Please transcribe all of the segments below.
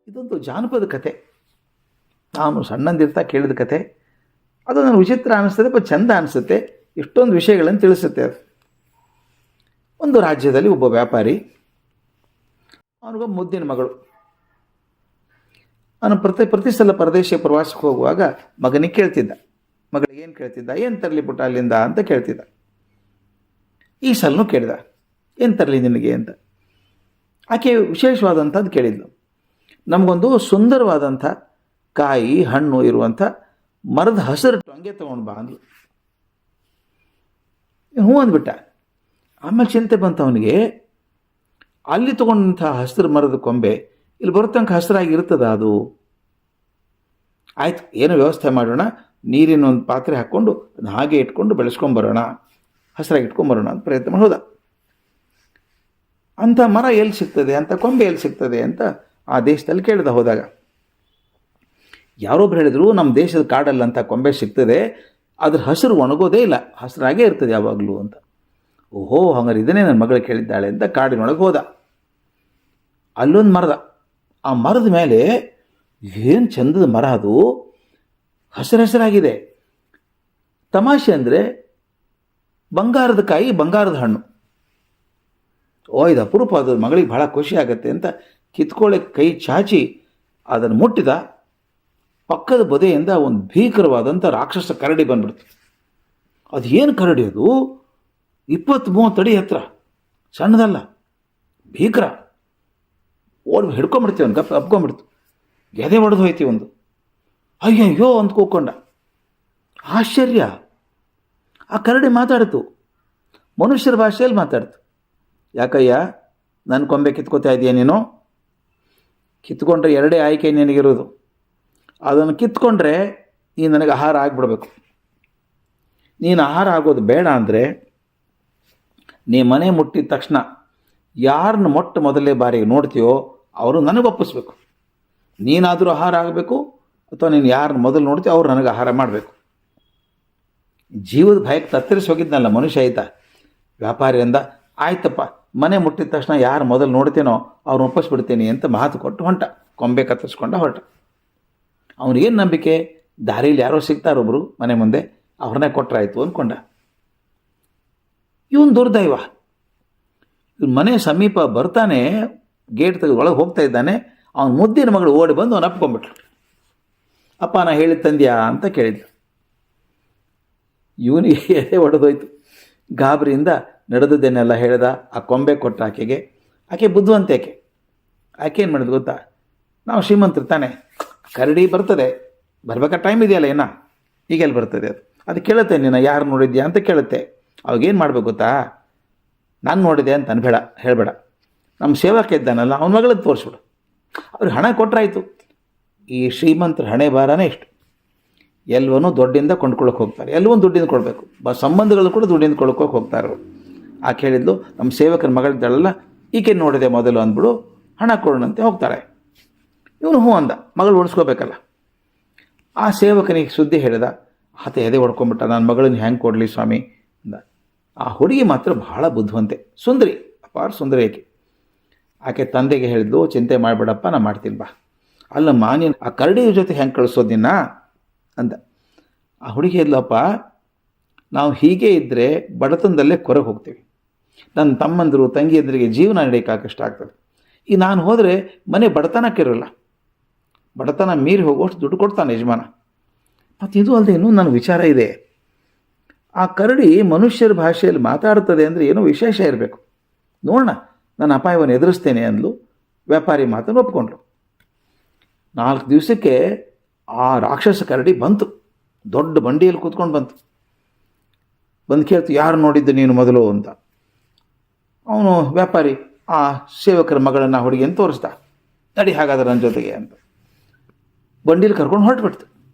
ಇದೊಂದು ಜಾನಪದ ಕತೆ. ನಾನು ಸಣ್ಣಂದಿರ್ತಾ ಕೇಳಿದ ಕತೆ. ಅದು ನನಗೆ ವಿಚಿತ್ರ ಅನಿಸ್ತದೆ, ಬಟ್ ಚಂದ ಅನಿಸುತ್ತೆ. ಇಷ್ಟೊಂದು ವಿಷಯಗಳನ್ನು ತಿಳಿಸುತ್ತೆ ಅದು. ಒಂದು ರಾಜ್ಯದಲ್ಲಿ ಒಬ್ಬ ವ್ಯಾಪಾರಿ, ಅವನಿಗೊಬ್ಬ ಮುದ್ದಿನ ಮಗಳು. ಅವನು ಪ್ರತಿ ಸಲ ಪರದೇಶ ಪ್ರವಾಸಕ್ಕೆ ಹೋಗುವಾಗ ಮಗನಿಗೆ ಕೇಳ್ತಿದ್ದ, ಮಗಳಿಗೆ ಏನು ಕೇಳ್ತಿದ್ದ, ಏನು ತರಲಿ ಪುಟ್ಟ ಅಲ್ಲಿಂದ ಅಂತ ಕೇಳ್ತಿದ್ದ. ಈ ಸಲನೂ ಕೇಳಿದ, ಏನು ತರಲಿ ನಿನಗೆ ಅಂತ. ಆಕೆ ವಿಶೇಷವಾದಂಥದ್ದು ಕೇಳಿದ್ಲು. ನಮಗೊಂದು ಸುಂದರವಾದಂಥ ಕಾಯಿ ಹಣ್ಣು ಇರುವಂಥ ಮರದ ಹಸಿರು ಟೊಂಗೆ ತೊಗೊಂಡು ಬಾ ಅಂದ್ಲು. ಹ್ಞೂ ಅಂದ್ಬಿಟ್ಟ. ಆಮೇಲೆ ಚಿಂತೆ ಬಂತು ಅವನಿಗೆ, ಅಲ್ಲಿ ತೊಗೊಂಡಂಥ ಹಸಿರು ಮರದ ಕೊಂಬೆ ಇಲ್ಲಿ ಬರೋ ತನಕ ಹಸಿರಾಗಿರ್ತದ ಅದು? ಆಯ್ತು, ಏನೋ ವ್ಯವಸ್ಥೆ ಮಾಡೋಣ, ನೀರಿನ ಒಂದು ಪಾತ್ರೆ ಹಾಕ್ಕೊಂಡು ಅದನ್ನ ಹಾಗೆ ಇಟ್ಕೊಂಡು ಬೆಳೆಸ್ಕೊಂಬರೋಣ, ಹಸಿರಾಗಿ ಇಟ್ಕೊಂಬರೋಣ ಅಂತ ಪ್ರಯತ್ನ ಮಾಡೋದ. ಅಂಥ ಮರ ಎಲ್ಲಿ ಸಿಗ್ತದೆ, ಅಂಥ ಕೊಂಬೆ ಎಲ್ಲಿ ಸಿಗ್ತದೆ ಅಂತ ಆ ದೇಶದಲ್ಲಿ ಕೇಳಿದ. ಹೋದಾಗ ಯಾರೊಬ್ರು ಹೇಳಿದ್ರು, ನಮ್ಮ ದೇಶದ ಕಾಡಲ್ಲಂಥ ಕೊಂಬೆ ಸಿಗ್ತದೆ, ಅದ್ರ ಹಸಿರು ಒಣಗೋದೇ ಇಲ್ಲ, ಹಸಿರಾಗೇ ಇರ್ತದೆ ಯಾವಾಗಲೂ ಅಂತ. ಓಹೋ, ಹಂಗಾರೆ ಇದನ್ನೇ ನನ್ನ ಮಗಳು ಕೇಳಿದ್ದಾಳೆ ಅಂತ ಕಾಡಿನೊಳಗೆ ಹೋದ. ಅಲ್ಲೊಂದು ಮರದ, ಆ ಮರದ ಮೇಲೆ ಏನು ಚಂದದ ಮರ, ಅದು ಹಸಿರಾಗಿದೆ. ತಮಾಷೆ ಅಂದರೆ ಬಂಗಾರದ ಕಾಯಿ, ಬಂಗಾರದ ಹಣ್ಣು. ಇದು ಅಪರೂಪ, ಅದು ಮಗಳಿಗೆ ಭಾಳ ಖುಷಿ ಆಗುತ್ತೆ ಅಂತ ಕಿತ್ಕೊಳ್ಳೋಕೆ ಕೈ ಚಾಚಿ ಅದನ್ನು ಮುಟ್ಟಿದ. ಪಕ್ಕದ ಬದೆಯಿಂದ ಒಂದು ಭೀಕರವಾದಂಥ ರಾಕ್ಷಸ ಕರಡಿ ಬಂದ್ಬಿಡ್ತು. ಅದು ಏನು ಕರಡಿ ಅದು, 20-30 ಅಡಿ ಹತ್ರ, ಸಣ್ಣದಲ್ಲ, ಭೀಕರ. ಹಿಡ್ಕೊಂಬಿಡ್ತೀವಿ, ಒಂದು ಗಪ್ ಅಪ್ಕೊಂಬಿಡ್ತು, ಎದೆ ಹೊಡೆದು ಹೋಯ್ತಿ ಒಂದು. ಅಯ್ಯಯ್ಯೋ ಅಂತ ಕೂಕೊಂಡ. ಆಶ್ಚರ್ಯ, ಆ ಕರಡಿ ಮಾತಾಡ್ತು, ಮನುಷ್ಯರ ಭಾಷೆಯಲ್ಲಿ ಮಾತಾಡ್ತು. ಯಾಕಯ್ಯ ನನ್ನ ಕೊಂಬೆ ಕಿತ್ಕೋತಾ ಇದೆಯಾ ನೀನು? ಕಿತ್ಕೊಂಡ್ರೆ ಎರಡೇ ಆಯ್ಕೆ ನಿನಗಿರೋದು. ಅದನ್ನು ಕಿತ್ಕೊಂಡ್ರೆ ನೀನು ನನಗೆ ಆಹಾರ ಆಗಿಬಿಡ್ಬೇಕು. ನೀನು ಆಹಾರ ಆಗೋದು ಬೇಡ ಅಂದರೆ ನೀ ಮನೆ ಮುಟ್ಟಿದ ತಕ್ಷಣ ಯಾರನ್ನು ಮೊದಲೇ ಬಾರಿಗೆ ನೋಡ್ತೀಯೋ ಅವರು ನನಗೆ ಒಪ್ಪಿಸ್ಬೇಕು. ನೀನಾದರೂ ಆಹಾರ ಆಗಬೇಕು, ಅಥವಾ ನೀನು ಯಾರನ್ನು ಮೊದಲು ನೋಡ್ತೀಯೋ ಅವ್ರು ನನಗೆ ಆಹಾರ ಮಾಡಬೇಕು. ಜೀವದ ಭಯಕ್ಕೆ ತತ್ತರಿಸಿ ಹೋಗಿದ್ನಲ್ಲ ಮನುಷ್ಯ. ಆಯ್ತಾ, ವ್ಯಾಪಾರಿ ಅಂದ, ಆಯ್ತಪ್ಪ, ಮನೆ ಮುಟ್ಟಿದ ತಕ್ಷಣ ಯಾರು ಮೊದಲು ನೋಡ್ತೇನೋ ಅವ್ರನ್ನ ಒಪ್ಪಿಸ್ಬಿಡ್ತೀನಿ ಅಂತ ಮಾತು ಕೊಟ್ಟು ಹೊಂಟ. ಕೊಂಬೆ ಕತ್ತರಿಸ್ಕೊಂಡ ಹೊರಟ. ಅವನಿಗೇನು ನಂಬಿಕೆ, ದಾರಿಯಲ್ಲಿ ಯಾರೋ ಸಿಗ್ತಾರೊಬ್ಬರು ಮನೆ ಮುಂದೆ, ಅವ್ರನ್ನೇ ಕೊಟ್ಟರಾಯ್ತು ಅಂದ್ಕೊಂಡ. ಇವನು ದುರ್ದೈವ. ಇವನು ಮನೆ ಸಮೀಪ ಬರ್ತಾನೆ, ಗೇಟ್ ತೆಗೆದು ಒಳಗೆ ಹೋಗ್ತಾ ಇದ್ದಾನೆ. ಅವನ ಮುದ್ದಿನ ಮಗಳು ಓಡಿ ಬಂದು ಅವನು ಅಪ್ಕೊಂಡ್ಬಿಟ್ಲು. ಅಪ್ಪ, ನಾ ಹೇಳಿದ ತಂದ್ಯಾ ಅಂತ ಕೇಳಿದ್ಲು. ಇವನಿಗೆ ಎದೆ ಹೊಡೆದೋಯ್ತು. ಗಾಬರಿಯಿಂದ ನಡೆದದ್ದೇನೆಲ್ಲ ಹೇಳ್ದ. ಆ ಕೊಂಬೆ ಕೊಟ್ಟ ಆಕೆಗೆ. ಆಕೆ ಬುದ್ಧಿವಂತೆ. ಆಕೆ ಏನು ಮಾಡಿದ್ ಗೊತ್ತಾ, ನಾವು ಶ್ರೀಮಂತರು ತಾನೆ, ಕರಡಿ ಬರ್ತದೆ, ಬರ್ಬೇಕಾ ಟೈಮ್ ಇದೆಯಲ್ಲ, ಏನ ಈಗೆಲ್ಲಿ ಬರ್ತದೆ ಅದು ಕೇಳುತ್ತೆ, ನೀನು ಯಾರು ನೋಡಿದ್ಯಾ ಅಂತ ಕೇಳುತ್ತೆ. ಅವಾಗೇನು ಮಾಡ್ಬೇಕು ಗೊತ್ತಾ, ನಾನು ನೋಡಿದೆ ಅಂತ ಅನ್ಬೇಡ, ಹೇಳಬೇಡ. ನಮ್ಮ ಸೇವಕ ಇದ್ದಾನಲ್ಲ, ಅವನ ಮಗಳದ್ದು ತೋರಿಸ್ಬಿಡು. ಅವ್ರಿಗೆ ಹಣ ಕೊಟ್ಟರಾಯ್ತು. ಈ ಶ್ರೀಮಂತರ ಹಣೆ ಬಾರನೇ ಇಷ್ಟು. ಎಲ್ಲವನ್ನೂ ದುಡ್ಡಿಂದ ಕೊಂಡ್ಕೊಳ್ಳೋಕೆ ಹೋಗ್ತಾರೆ, ಎಲ್ಲವನ್ನೂ ದುಡ್ಡಿಂದ ಕೊಡಬೇಕು. ಸಂಬಂಧಗಳು ಕೂಡ ದುಡ್ಡಿಂದ ಕೊಂಡ್ಕೊಳ್ಳೋಕೆ ಹೋಗ್ತಾರೆ ಅವರು. ಆಕೆ ಹೇಳಿದ್ಲು, ನಮ್ಮ ಸೇವಕರ ಮಗಳಿದ್ದಾಳಲ್ಲ, ಈಕೆ ನೋಡಿದೆ ಮೊದಲು ಅಂದ್ಬಿಡು, ಹಣ ಕೊಡೋಣಂತೆ ಹೋಗ್ತಾಳೆ. ಇವನು ಹ್ಞೂ ಅಂದ, ಮಗಳು ಉಳಿಸ್ಕೋಬೇಕಲ್ಲ. ಆ ಸೇವಕನಿಗೆ ಸುದ್ದಿ ಹೇಳಿದ. ಆತ ಎದೆ ಹೊಡ್ಕೊಂಬಿಟ್ಟ, ನನ್ನ ಮಗಳನ್ನ ಹೆಂಗೆ ಕೊಡಲಿ ಸ್ವಾಮಿ ಅಂದ. ಆ ಹುಡುಗಿ ಮಾತ್ರ ಬಹಳ ಬುದ್ಧಿವಂತೆ, ಸುಂದರಿ, ಅಪಾರ ಸುಂದರಿ ಆಕೆ. ಆಕೆ ತಂದೆಗೆ ಹೇಳಿದ್ಲು, ಚಿಂತೆ ಮಾಡಬೇಡಪ್ಪ, ನಾ ಮಾಡ್ತೀನಿ ಬಾ. ಅಲ್ಲಮ್ಮ, ನೀನು ಆ ಕರಡಿ ಜೊತೆ ಹೆಂಗೆ ಕಳಿಸೋದು ನಿನ್ನ ಅಂದ. ಆ ಹುಡುಗಿ ಹೇಳಿದ್ಲಪ್ಪ, ನಾವು ಹೀಗೆ ಇದ್ದರೆ ಬಡತನದಲ್ಲೇ ಕೊರಗೆ ಹೋಗ್ತೀವಿ. ನನ್ನ ತಮ್ಮಂದರು ತಂಗಿಯಂದರಿಗೆ ಜೀವನ ನಡೆಯೋಕ್ಕೆ ಕಷ್ಟ ಆಗ್ತದೆ. ಈಗ ನಾನು ಹೋದರೆ ಮನೆ ಬಡತನಕ್ಕಿರಲ್ಲ, ಬಡತನ ಮೀರಿ ಹೋಗೋಷ್ಟು ದುಡ್ಡು ಕೊಡ್ತಾನೆ ಯಜಮಾನ. ಮತ್ತು ಇದು ಅಲ್ಲದೆ ಇನ್ನೂ ನನ್ನ ವಿಚಾರ ಇದೆ, ಆ ಕರಡಿ ಮನುಷ್ಯರ ಭಾಷೆಯಲ್ಲಿ ಮಾತಾಡ್ತದೆ ಅಂದರೆ ಏನೋ ವಿಶೇಷ ಇರಬೇಕು. ನೋಡೋಣ, ನಾನು ಅಪಾಯವನ್ನು ಎದುರಿಸ್ತೇನೆ ಅಂದ್ಲು. ವ್ಯಾಪಾರಿ ಮಾತನ್ನು ಒಪ್ಕೊಂಡ್ರು. 4 ದಿವಸಕ್ಕೆ ಆ ರಾಕ್ಷಸ ಕರಡಿ ಬಂತು, ದೊಡ್ಡ ಬಂಡಿಯಲ್ಲಿ ಕೂತ್ಕೊಂಡು ಬಂತು. ಬಂದು ಕೇಳ್ತು, ಯಾರು ನೋಡಿದ್ದು ನೀನು ಮೊದಲು ಅಂತ. ಅವನು ವ್ಯಾಪಾರಿ ಆ ಸೇವಕರ ಮಗಳನ್ನು ಹುಡುಗಿಯನ್ನು ತೋರಿಸ್ದ. ನಡಿ ಹಾಗಾದ್ರೆ ನನ್ನ ಜೊತೆಗೆ ಅಂತ. ಬಂಡೀಲಿ ಕರ್ಕೊಂಡು ಹೊರಟುಬಿಡ್ತು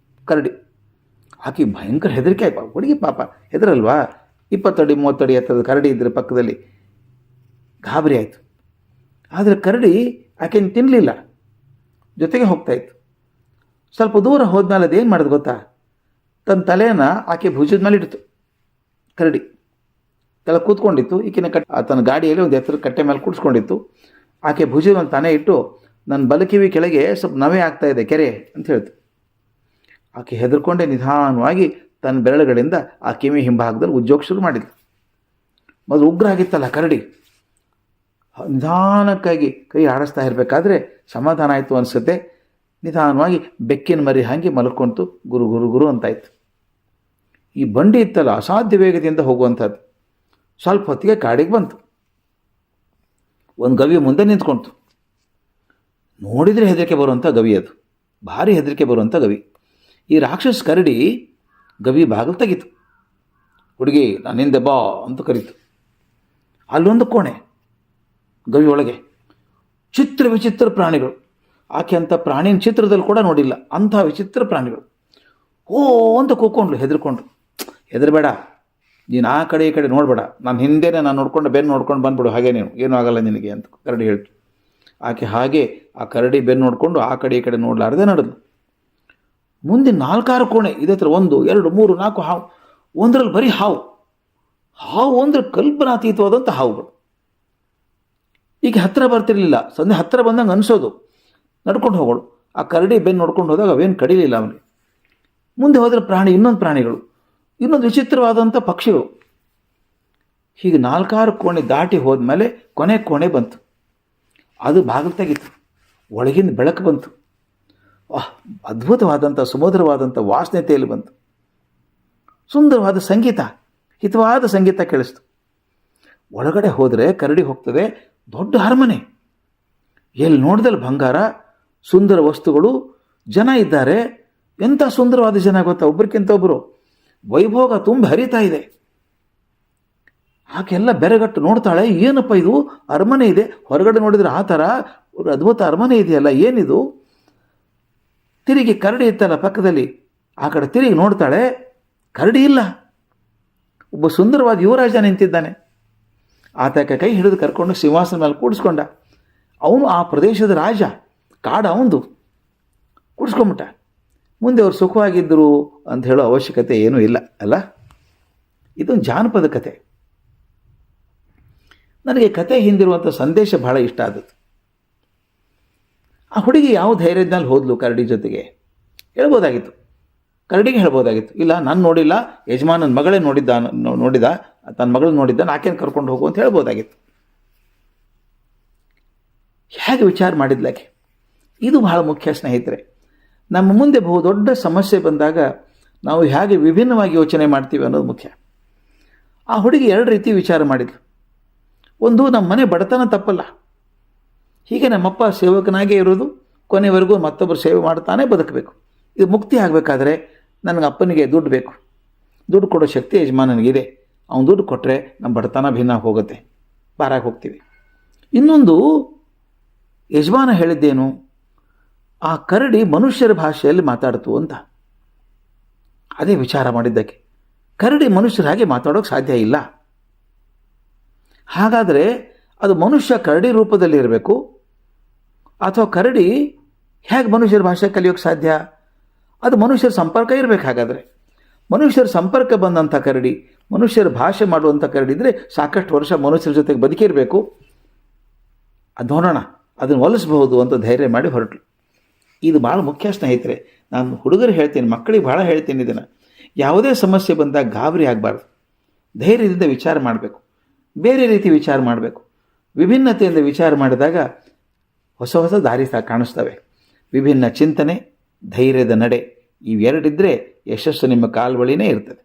ಕರಡಿ. ಆಕೆ ಭಯಂಕರ ಹೆದರಿಕೆ ಆಯ್ತು. ಹುಡುಗಿ ಪಾಪ ಹೆದರಲ್ವಾ, 20 ಅಡಿ 30 ಅಡಿ ಎತ್ತರದ ಕರಡಿ ಇದ್ದರೆ ಪಕ್ಕದಲ್ಲಿ. ಗಾಬರಿ ಆಯಿತು. ಆದರೆ ಕರಡಿ ಆಕೆಯನ್ನು ತಿನ್ನಲಿಲ್ಲ, ಜೊತೆಗೆ ಹೋಗ್ತಾಯಿತ್ತು. ಸ್ವಲ್ಪ ದೂರ ಹೋದ್ಮೇಲೆ ಅದೇನು ಮಾಡೋದು ಗೊತ್ತಾ, ತನ್ನ ತಲೆಯನ್ನು ಆಕೆ ಭುಜದ ಮೇಲೆ ಇಡ್ತು. ಕರಡಿ ಕೆಳ ಕೂತ್ಕೊಂಡಿತ್ತು. ಈಕಿನ ತನ್ನ ಗಾಡಿಯಲ್ಲಿ ಒಂದು ಎತ್ತರ ಕಟ್ಟೆ ಮೇಲೆ ಕೂಡಿಸ್ಕೊಂಡಿತ್ತು. ಆಕೆ ಭುಜದ ಮೇಲೆ ತಾನೇ ಇಟ್ಟು ನನ್ನ ಬಲಕಿವಿ ಕೆಳಗೆ ಸ್ವಲ್ಪ ನವೆ ಆಗ್ತಾ ಇದೆ, ಕೆರೆ ಅಂತ ಹೇಳ್ತು. ಆಕೆ ಹೆದರ್ಕೊಂಡೆ ನಿಧಾನವಾಗಿ ತನ್ನ ಬೆರಳುಗಳಿಂದ ಆ ಕಿವಿ ಹಿಂಭಾಗದಲ್ಲಿ ಉಜ್ಜೋಕೆ ಶುರು ಮಾಡಿದ್ಲು. ಮೊದಲು ಉಗ್ರ ಆಗಿತ್ತಲ್ಲ ಕರಡಿ, ನಿಧಾನಕ್ಕಾಗಿ ಕೈ ಆಡಿಸ್ತಾ ಇರಬೇಕಾದ್ರೆ ಸಮಾಧಾನ ಆಯಿತು ಅನಿಸುತ್ತೆ. ನಿಧಾನವಾಗಿ ಬೆಕ್ಕಿನ ಮರಿ ಹಾಗೆ ಮಲ್ಕೊಳ್ತು, ಗುರು ಗುರು ಗುರು ಅಂತಾಯ್ತು. ಈ ಬಂಡಿ ಇತ್ತಲ್ಲ ಅಸಾಧ್ಯ ವೇಗದಿಂದ ಹೋಗುವಂಥದ್ದು. ಸ್ವಲ್ಪ ಹೊತ್ತಿಗೆ ಕಾಡಿಗೆ ಬಂತು. ಒಂದು ಗವಿ ಮುಂದೆ ನಿಂತ್ಕೊಳ್ತು. ನೋಡಿದರೆ ಹೆದರಿಕೆ ಬರುವಂಥ ಗವಿ ಅದು, ಭಾರಿ ಹೆದರಿಕೆ ಬರುವಂಥ ಗವಿ. ಈ ರಾಕ್ಷಸ ಕರಡಿ ಗವಿ ಬಾಗಿಲು ತೆಗಿತು. ಹುಡುಗಿ ನಾನು ಹಿಂದೆ ಬಾ ಅಂತ ಕರೀತು. ಅಲ್ಲೊಂದು ಕೋಣೆ, ಗವಿ ಒಳಗೆ ಚಿತ್ರ ವಿಚಿತ್ರ ಪ್ರಾಣಿಗಳು. ಆಕೆ ಅಂಥ ಪ್ರಾಣಿನ ಚಿತ್ರದಲ್ಲಿ ಕೂಡ ನೋಡಿಲ್ಲ, ಅಂಥ ವಿಚಿತ್ರ ಪ್ರಾಣಿಗಳು. ಓ ಅಂತ ಕೂತ್ಕೊಂಡ್ಲು ಹೆದರ್ಕೊಂಡ್ರು. ಹೆದರಬೇಡ, ನೀನು ಆ ಕಡೆ ಈ ಕಡೆ ನೋಡಬೇಡ, ನಾನು ಹಿಂದೆನೇ ನಾನು ನೋಡ್ಕೊಂಡು ಬೆನ್ನು ನೋಡ್ಕೊಂಡು ಬಂದ್ಬಿಡು, ಹಾಗೆ ನೀನು ಏನೂ ಆಗಲ್ಲ ನಿನಗೆ ಅಂತ ಕರಡಿ ಹೇಳ್ತು. ಆಕೆ ಹಾಗೆ ಆ ಕರಡಿ ಬೆನ್ನು ನೋಡಿಕೊಂಡು ಆ ಕಡೆ ಈ ಕಡೆ ನೋಡಲಾರದೆ ನಡೆದು. ಮುಂದೆ 4-6 ಕೋಣೆ ಇದೇ ಥರ, 1 2 3 4 ಹಾವು. ಒಂದರಲ್ಲಿ ಬರೀ ಹಾವು ಅಂದರೆ ಕಲ್ಪನಾತೀತವಾದಂಥ ಹಾವುಗಳು. ಈಗ ಹತ್ತಿರ ಬರ್ತಿರ್ಲಿಲ್ಲ, ಸಂಜೆ ಹತ್ತಿರ ಬಂದಂಗೆ ಅನಿಸೋದು, ನಡ್ಕೊಂಡು ಹೋಗೋಳು. ಆ ಕರಡಿ ಬೆನ್ನು ನೋಡ್ಕೊಂಡು ಹೋದಾಗ ಅವೇನು ಕಡಿಲಿಲ್ಲ ಅವನಿಗೆ. ಮುಂದೆ ಹೋದರೆ ಪ್ರಾಣಿ, ಇನ್ನೊಂದು ಪ್ರಾಣಿಗಳು, ಇನ್ನೊಂದು ವಿಚಿತ್ರವಾದಂಥ ಪಕ್ಷಿಗಳು. ಹೀಗೆ 4-6 ಕೋಣೆ ದಾಟಿ ಹೋದ್ಮೇಲೆ ಕೊನೆ ಕೋಣೆ ಬಂತು. ಅದು ಬಾಗಿಲು ತೆಗಿತು. ಒಳಗಿಂದ ಬೆಳಕು ಬಂತು. ಅದ್ಭುತವಾದಂಥ ಸುಮಧುರವಾದಂಥ ವಾಸನೆ ತೇಲಿ ಬಂತು. ಸುಂದರವಾದ ಸಂಗೀತ, ಹಿತವಾದ ಸಂಗೀತ ಕೇಳಿಸ್ತು. ಒಳಗಡೆ ಹೋದರೆ ಕರಡಿ ಹೋಗ್ತದೆ, ದೊಡ್ಡ ಅರಮನೆ. ಎಲ್ಲಿ ನೋಡಿದಲ್ಲಿ ಬಂಗಾರ, ಸುಂದರ ವಸ್ತುಗಳು, ಜನ ಇದ್ದಾರೆ. ಎಂಥ ಸುಂದರವಾದ ಜನ ಗೊತ್ತಾ, ಒಬ್ಬರಿಗಿಂತ ಒಬ್ಬರು. ವೈಭೋಗ ತುಂಬ ಹರಿತಾ ಇದೆ. ಆಕೆಲ್ಲ ಬೆರಗಟ್ಟು ನೋಡ್ತಾಳೆ, ಏನಪ್ಪ ಇದು ಅರಮನೆ ಇದೆ, ಹೊರಗಡೆ ನೋಡಿದರೆ ಆ ಥರ ಒಂದು ಅದ್ಭುತ ಅರಮನೆ ಇದೆಯಲ್ಲ, ಏನಿದು. ತಿರುಗಿ ಕರಡಿ ಇತ್ತಲ್ಲ ಪಕ್ಕದಲ್ಲಿ, ಆ ಕಡೆ ತಿರುಗಿ ನೋಡ್ತಾಳೆ, ಕರಡಿ ಇಲ್ಲ. ಒಬ್ಬ ಸುಂದರವಾದ ಯುವರಾಜ ನಿಂತಿದ್ದಾನೆ. ಆತಕ್ಕೆ ಕೈ ಹಿಡಿದು ಕರ್ಕೊಂಡು ಸಿಂಹಾಸನ ಮೇಲೆ ಕೂಡಿಸ್ಕೊಂಡ. ಅವನು ಆ ಪ್ರದೇಶದ ರಾಜ, ಕಾಡ ಅವಂದು. ಕೂಡಿಸ್ಕೊಂಬಿಟ್ಟ. ಮುಂದೆ ಅವರು ಸುಖವಾಗಿದ್ದರು ಅಂತ ಹೇಳೋ ಅವಶ್ಯಕತೆ ಏನೂ ಇಲ್ಲ ಅಲ್ಲ. ಇದೊಂದು ಜಾನಪದ ಕತೆ. ನನಗೆ ಕತೆ ಹಿಂದಿರುವಂಥ ಸಂದೇಶ ಬಹಳ ಇಷ್ಟ ಆದದ್ದು. ಆ ಹುಡುಗಿ ಯಾವ ಧೈರ್ಯದಲ್ಲಿ ಹೋದ್ಲು ಕರಡಿ ಜೊತೆಗೆ? ಹೇಳ್ಬೋದಾಗಿತ್ತು, ಕರಡಿಗೆ ಹೇಳ್ಬೋದಾಗಿತ್ತು, ಇಲ್ಲ ನಾನು ನೋಡಿಲ್ಲ, ಯಜಮಾನನ ಮಗಳೇ ನೋಡಿದ ತನ್ನ ಮಗಳನ್ನ ನೋಡಿದ್ದ, ಆಕೆಯನ್ನು ಕರ್ಕೊಂಡು ಹೋಗು ಅಂತ ಹೇಳ್ಬೋದಾಗಿತ್ತು. ಹೇಗೆ ವಿಚಾರ ಮಾಡಿದ್ಲಾಕೆ? ಇದು ಬಹಳ ಮುಖ್ಯ ಸ್ನೇಹಿತರೆ. ನಮ್ಮ ಮುಂದೆ ಬಹುದೊಡ್ಡ ಸಮಸ್ಯೆ ಬಂದಾಗ ನಾವು ಹೇಗೆ ವಿಭಿನ್ನವಾಗಿ ಯೋಚನೆ ಮಾಡ್ತೀವಿ ಅನ್ನೋದು ಮುಖ್ಯ. ಆ ಹುಡುಗಿ 2 ರೀತಿ ವಿಚಾರ ಮಾಡಿದ್ಲು. ಒಂದು, ನಮ್ಮ ಮನೆ ಬಡತನ ತಪ್ಪಲ್ಲ, ಹೀಗೆ ನಮ್ಮಪ್ಪ ಸೇವಕನಾಗೇ ಇರೋದು, ಕೊನೆವರೆಗೂ ಮತ್ತೊಬ್ಬರು ಸೇವೆ ಮಾಡ್ತಾನೆ ಬದುಕಬೇಕು. ಇದು ಮುಕ್ತಿ ಆಗಬೇಕಾದ್ರೆ ನನಗೆ ಅಪ್ಪನಿಗೆ ದುಡ್ಡು ಬೇಕು, ದುಡ್ಡು ಕೊಡೋ ಶಕ್ತಿ ಯಜಮಾನನಿಗಿದೆ, ಅವನು ದುಡ್ಡು ಕೊಟ್ಟರೆ ನಮ್ಮ ಬಡತನ ಭಿನ್ನ ಹೋಗುತ್ತೆ, ಪಾರಾಗಿ ಹೋಗ್ತೀವಿ. ಇನ್ನೊಂದು, ಯಜಮಾನ ಹೇಳಿದ್ದೇನು, ಆ ಕರಡಿ ಮನುಷ್ಯರ ಭಾಷೆಯಲ್ಲಿ ಮಾತಾಡ್ತು ಅಂತ. ಅದೇ ವಿಚಾರ ಮಾಡಿದ್ದಕ್ಕೆ. ಕರಡಿ ಮನುಷ್ಯರ ಹಾಗೆ ಮಾತಾಡೋಕ್ಕೆ ಸಾಧ್ಯ ಇಲ್ಲ. ಹಾಗಾದರೆ ಅದು ಮನುಷ್ಯ ಕರಡಿ ರೂಪದಲ್ಲಿ ಇರಬೇಕು, ಅಥವಾ ಕರಡಿ ಹೇಗೆ ಮನುಷ್ಯರ ಭಾಷೆ ಕಲಿಯೋಕ್ಕೆ ಸಾಧ್ಯ? ಅದು ಮನುಷ್ಯರ ಸಂಪರ್ಕ ಇರಬೇಕು. ಹಾಗಾದರೆ ಮನುಷ್ಯರ ಸಂಪರ್ಕ ಬಂದಂಥ ಕರಡಿ, ಮನುಷ್ಯರ ಭಾಷೆ ಮಾಡುವಂಥ ಕರಡಿ ಇದ್ದರೆ ಸಾಕಷ್ಟು ವರ್ಷ ಮನುಷ್ಯರ ಜೊತೆಗೆ ಬದುಕಿರಬೇಕು. ಅದು ನೋಡೋಣ, ಅದನ್ನು ಒಲಿಸಬಹುದು ಅಂತ ಧೈರ್ಯ ಮಾಡಿ ಹೊರಟು. ಇದು ಭಾಳ ಮುಖ್ಯ ಸ್ನೇಹಿತರೆ. ನಾನು ಹುಡುಗರು ಹೇಳ್ತೀನಿ, ಮಕ್ಕಳಿಗೆ ಭಾಳ ಹೇಳ್ತೀನಿ ಇದನ್ನು. ಯಾವುದೇ ಸಮಸ್ಯೆ ಬಂದಾಗ ಗಾಬರಿ ಆಗಬಾರ್ದು, ಧೈರ್ಯದಿಂದ ವಿಚಾರ ಮಾಡಬೇಕು, ಬೇರೆ ರೀತಿ ವಿಚಾರ ಮಾಡಬೇಕು. ವಿಭಿನ್ನತೆಯಿಂದ ವಿಚಾರ ಮಾಡಿದಾಗ ಹೊಸ ಹೊಸ ದಾರಿ ಕಾಣಿಸ್ತವೆ. ವಿಭಿನ್ನ ಚಿಂತನೆ, ಧೈರ್ಯದ ನಡೆ, ಇವೆರಡಿದ್ದರೆ ಯಶಸ್ಸು ನಿಮ್ಮ ಕಾಲ್ಬಳಿನೇ ಇರ್ತದೆ.